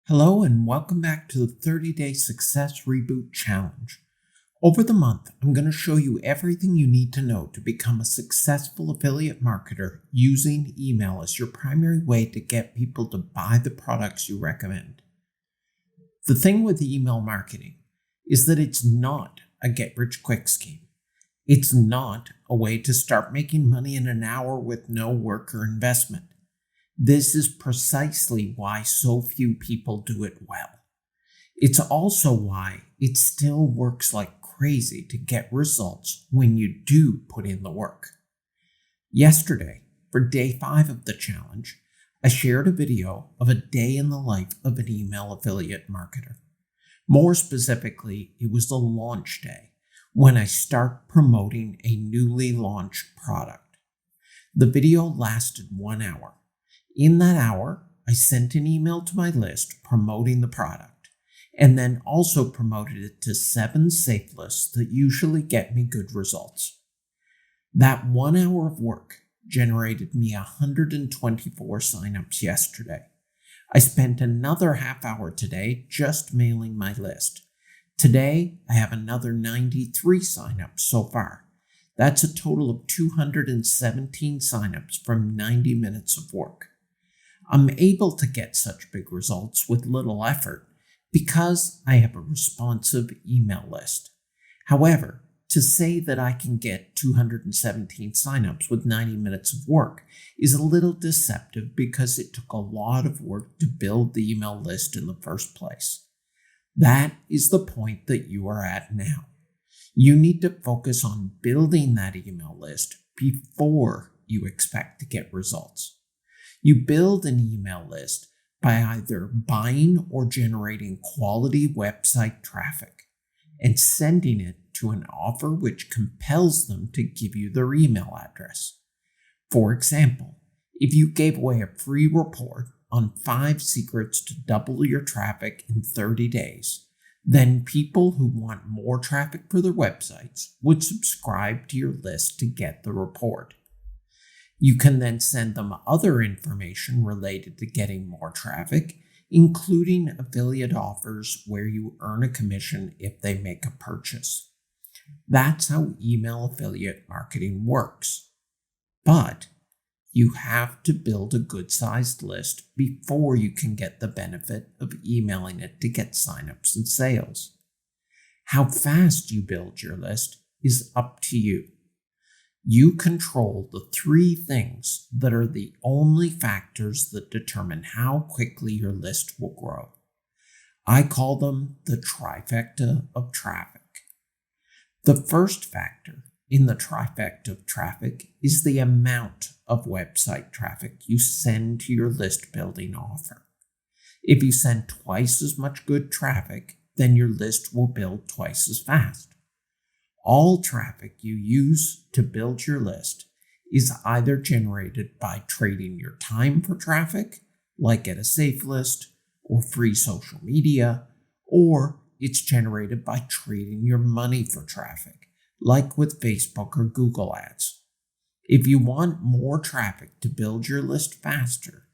Hello and welcome back to the 30-Day Success Reboot Challenge. Over the month, I'm going to show you everything you need to know to become a successful affiliate marketer using email as your primary way to get people to buy the products you recommend. The thing with email marketing is that it's not a get-rich-quick scheme. It's not a way to start making money in an hour with no work or investment. This is precisely why so few people do it well. It's also why it still works like crazy to get results when you do put in the work. Yesterday, for day 5 of the challenge, I shared a video of a day in the life of an email affiliate marketer. More specifically, it was the launch day, when I start promoting a newly launched product. The video lasted 1 hour. In that hour, I sent an email to my list promoting the product, and then also promoted it to 7 safe lists that usually get me good results. That 1 hour of work generated me 124 signups yesterday. I spent another half hour today just mailing my list. Today, I have another 93 signups so far. That's a total of 217 signups from 90 minutes of work. I'm able to get such big results with little effort because I have a responsive email list. However, to say that I can get 217 signups with 90 minutes of work is a little deceptive because it took a lot of work to build the email list in the first place. That is the point that you are at now. You need to focus on building that email list before you expect to get results. You build an email list by either buying or generating quality website traffic and sending it to an offer which compels them to give you their email address. For example, if you gave away a free report on 5 secrets to double your traffic in 30 days, then people who want more traffic for their websites would subscribe to your list to get the report. You can then send them other information related to getting more traffic, including affiliate offers where you earn a commission if they make a purchase. That's how email affiliate marketing works. But you have to build a good-sized list before you can get the benefit of emailing it to get signups and sales. How fast you build your list is up to you. You control the 3 things that are the only factors that determine how quickly your list will grow. I call them the Trifecta of Traffic. The first factor in the Trifecta of Traffic is the amount of website traffic you send to your list building offer. If you send twice as much good traffic, then your list will build twice as fast. All traffic you use to build your list is either generated by trading your time for traffic, like at a safe list or free social media, or it's generated by trading your money for traffic, like with Facebook or Google ads. If you want more traffic to build your list faster,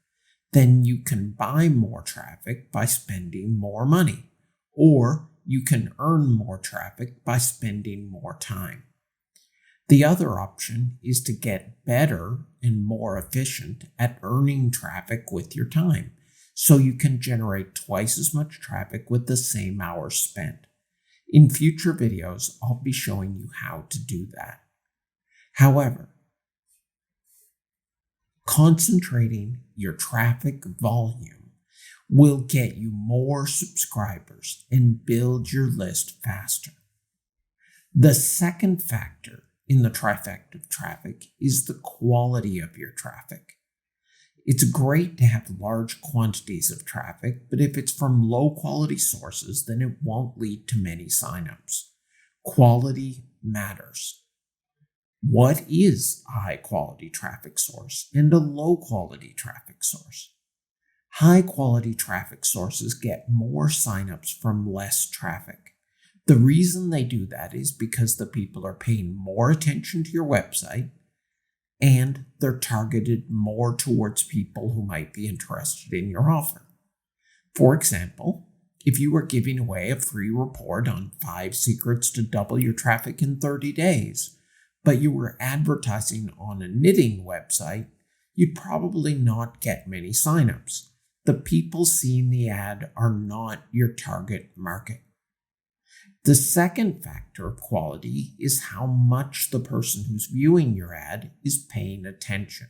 then you can buy more traffic by spending more money, or you can earn more traffic by spending more time. The other option is to get better and more efficient at earning traffic with your time, so you can generate twice as much traffic with the same hours spent. In future videos, I'll be showing you how to do that. However, concentrating your traffic volume will get you more subscribers and build your list faster. The second factor in the Trifecta of Traffic is the quality of your traffic. It's great to have large quantities of traffic, but if it's from low quality sources, then it won't lead to many signups. Quality matters. What is a high quality traffic source and a low quality traffic source? High-quality traffic sources get more signups from less traffic. The reason they do that is because the people are paying more attention to your website and they're targeted more towards people who might be interested in your offer. For example, if you were giving away a free report on 5 secrets to double your traffic in 30 days, but you were advertising on a knitting website, you'd probably not get many signups. The people seeing the ad are not your target market. The second factor of quality is how much the person who's viewing your ad is paying attention.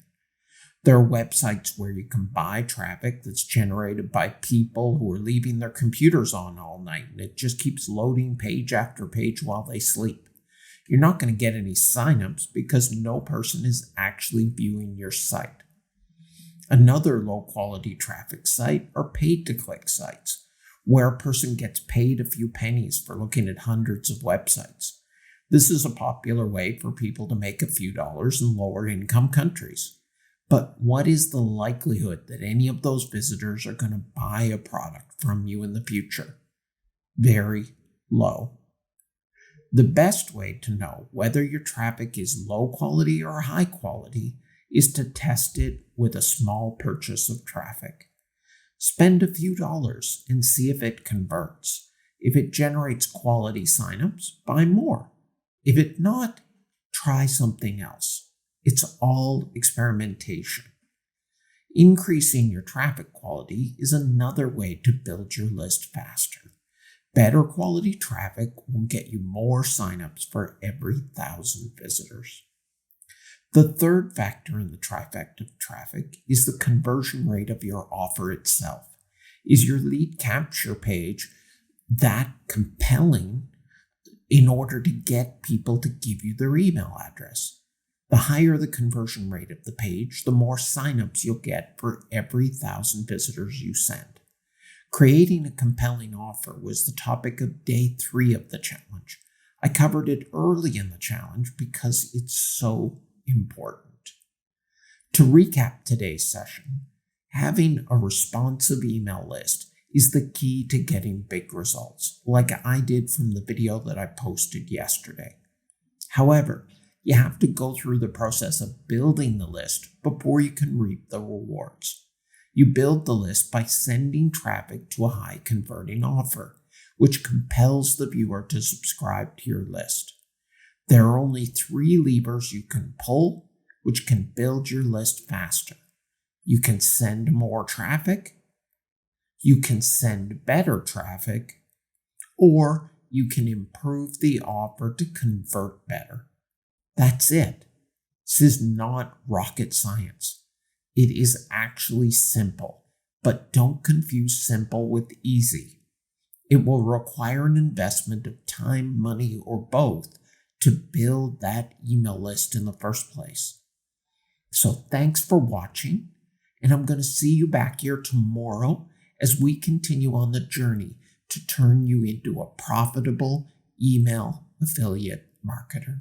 There are websites where you can buy traffic that's generated by people who are leaving their computers on all night, and it just keeps loading page after page while they sleep. You're not going to get any signups because no person is actually viewing your site. Another low-quality traffic site are paid-to-click sites, where a person gets paid a few pennies for looking at hundreds of websites. This is a popular way for people to make a few dollars in lower-income countries. But what is the likelihood that any of those visitors are going to buy a product from you in the future? Very low. The best way to know whether your traffic is low quality or high quality is to test it with a small purchase of traffic. Spend a few dollars and see if it converts. If it generates quality signups, buy more. If it not, try something else. It's all experimentation. Increasing your traffic quality is another way to build your list faster. Better quality traffic will get you more signups for every 1,000 visitors. The third factor in the trifecta of traffic is the conversion rate of your offer itself. Is your lead capture page that compelling in order to get people to give you their email address? The higher the conversion rate of the page, the more signups you'll get for every 1,000 visitors you send. Creating a compelling offer was the topic of day 3 of the challenge. I covered it early in the challenge because it's so important. To recap today's session, having a responsive email list is the key to getting big results, like I did from the video that I posted yesterday. However, you have to go through the process of building the list before you can reap the rewards. You build the list by sending traffic to a high converting offer, which compels the viewer to subscribe to your list. There are only 3 levers you can pull, which can build your list faster. You can send more traffic, you can send better traffic, or you can improve the offer to convert better. That's it. This is not rocket science. It is actually simple, but don't confuse simple with easy. It will require an investment of time, money, or both to build that email list in the first place. So thanks for watching, and I'm going to see you back here tomorrow as we continue on the journey to turn you into a profitable email affiliate marketer.